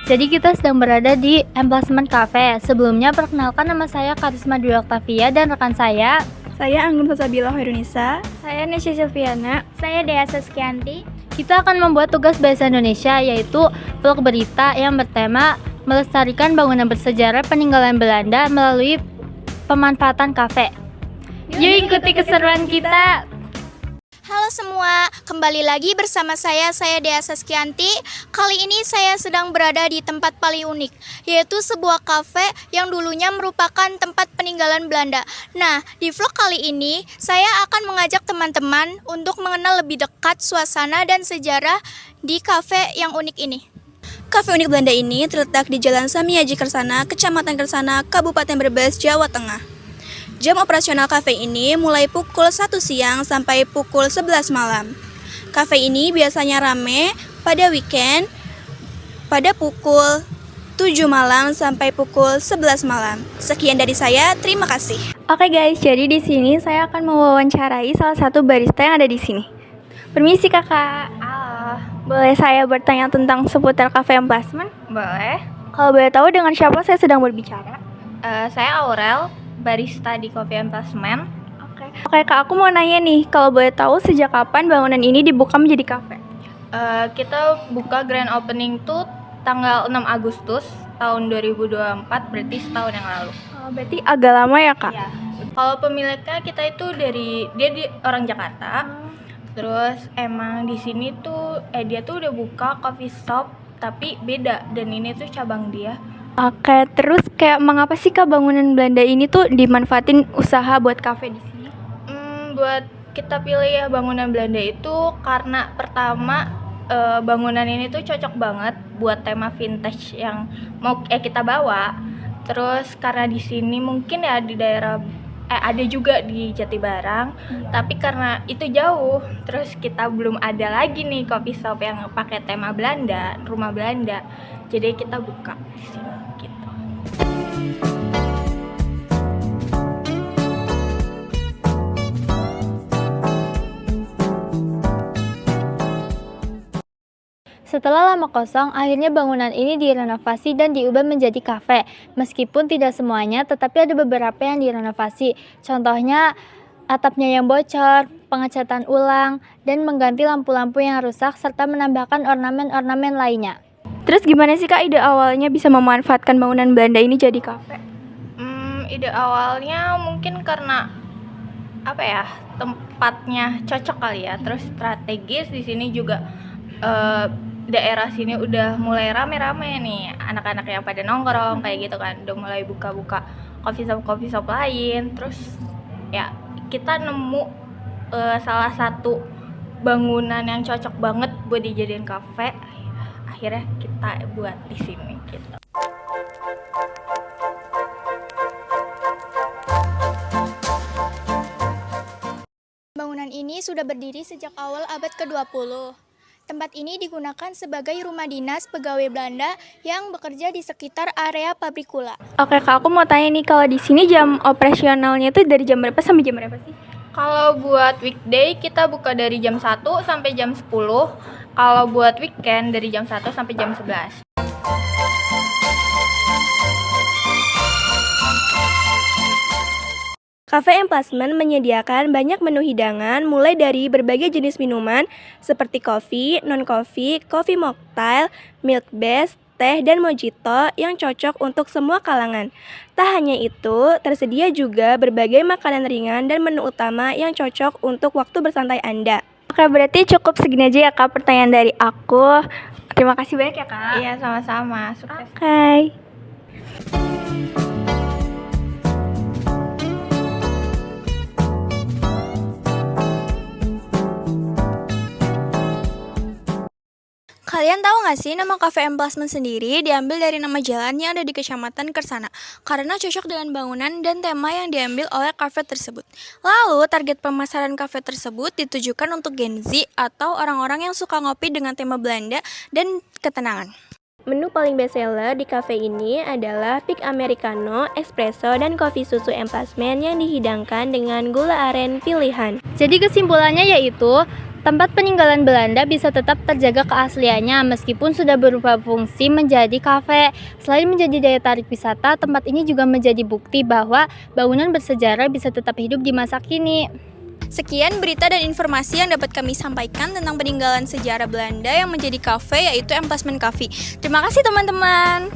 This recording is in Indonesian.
Jadi kita sedang berada di Emplacement Cafe. Sebelumnya perkenalkan, nama saya Karisma Dwi Oktavia dan rekan saya Anggun Salsabila Hoirunisa. Saya Nesya Silviana. Saya Dea Saskianti. Kita akan membuat tugas bahasa Indonesia, yaitu vlog berita yang bertema melestarikan bangunan bersejarah peninggalan Belanda melalui pemanfaatan kafe. Yuk ikuti keseruan kita. Halo semua, kembali lagi bersama saya Dea Saskianti. Kali ini saya sedang berada di tempat paling unik, yaitu sebuah kafe yang dulunya merupakan tempat peninggalan Belanda. Nah, di vlog kali ini saya akan mengajak teman-teman untuk mengenal lebih dekat suasana dan sejarah di kafe yang unik ini. Kafe unik Belanda ini terletak di Jalan Samiyaji Kersana, Kecamatan Kersana, Kabupaten Brebes, Jawa Tengah. Jam operasional kafe ini mulai pukul 1 siang sampai pukul 11 malam. Kafe ini biasanya rame pada weekend pada pukul 7 malam sampai pukul 11 malam. Sekian dari saya, terima kasih. Oke guys, jadi di sini saya akan mewawancarai salah satu barista yang ada di sini. Permisi kakak. Halo. Boleh saya bertanya tentang seputar Cafe Emplacement? Boleh. Kalau boleh tahu dengan siapa saya sedang berbicara? Saya Aurel, barista di Coffee Emplacement. Oke kak, aku mau nanya nih, kalau boleh tahu sejak kapan bangunan ini dibuka menjadi kafe? Kita buka grand opening tuh tanggal 6 Agustus tahun 2024, berarti setahun yang lalu. Berarti agak lama ya kak? Iya. Kalau pemiliknya kita itu dia orang Jakarta. Terus emang di sini tuh dia tuh udah buka coffee shop tapi beda, dan ini tuh cabang dia. Oke, terus kayak mengapa sih kak bangunan Belanda ini tuh dimanfaatin usaha buat kafe di sini? Buat kita pilih ya bangunan Belanda itu karena pertama bangunan ini tuh cocok banget buat tema vintage yang mau kita bawa. Terus karena di sini mungkin ya di daerah ada juga di Jatibarang, tapi karena itu jauh, terus kita belum ada lagi nih coffee shop yang pakai tema Belanda, rumah Belanda. Jadi kita buka di sini gitu. Setelah lama kosong, akhirnya bangunan ini direnovasi dan diubah menjadi kafe. Meskipun tidak semuanya, tetapi ada beberapa yang direnovasi. Contohnya atapnya yang bocor, pengecatan ulang, dan mengganti lampu-lampu yang rusak, serta menambahkan ornamen-ornamen lainnya. Terus gimana sih kak ide awalnya bisa memanfaatkan bangunan Belanda ini jadi kafe? Ide awalnya mungkin karena tempatnya cocok kali ya, terus strategis. Di sini juga daerah sini udah mulai rame-rame nih anak-anak yang pada nongkrong kayak gitu kan, udah mulai buka-buka coffee shop lain. Terus ya kita nemu salah satu bangunan yang cocok banget buat dijadiin kafe. Akhirnya kita buat di sini gitu. Bangunan ini sudah berdiri sejak awal abad ke-20. Tempat ini digunakan sebagai rumah dinas pegawai Belanda yang bekerja di sekitar area pabrik gula. Oke kak, aku mau tanya nih, kalau di sini jam operasionalnya itu dari jam berapa sampai jam berapa sih? Kalau buat weekday kita buka dari jam 1 sampai jam 10. Kalau buat weekend dari jam 1 sampai jam 11. Cafe Emplacement menyediakan banyak menu hidangan mulai dari berbagai jenis minuman seperti kopi, non-kopi, kopi mocktail, milk base, teh, dan mojito yang cocok untuk semua kalangan. Tak hanya itu, tersedia juga berbagai makanan ringan dan menu utama yang cocok untuk waktu bersantai Anda. Oke, berarti cukup segini aja ya kak pertanyaan dari aku. Terima kasih banyak ya kak. Iya, sama-sama. Sukses. Oke. Kalian tahu nggak sih, nama Cafe Emplacement sendiri diambil dari nama jalan yang ada di Kecamatan Kersana karena cocok dengan bangunan dan tema yang diambil oleh kafe tersebut. Lalu, target pemasaran kafe tersebut ditujukan untuk Gen Z atau orang-orang yang suka ngopi dengan tema Belanda dan ketenangan. Menu paling bestseller di cafe ini adalah Peak Americano, Espresso, dan kopi susu Emplacement yang dihidangkan dengan gula aren pilihan. Jadi kesimpulannya yaitu Tempat peninggalan Belanda bisa tetap terjaga keasliannya meskipun sudah berubah fungsi menjadi kafe. Selain menjadi daya tarik wisata, tempat ini juga menjadi bukti bahwa bangunan bersejarah bisa tetap hidup di masa kini. Sekian berita dan informasi yang dapat kami sampaikan tentang peninggalan sejarah Belanda yang menjadi kafe, yaitu Emplacement Cafe. Terima kasih teman-teman.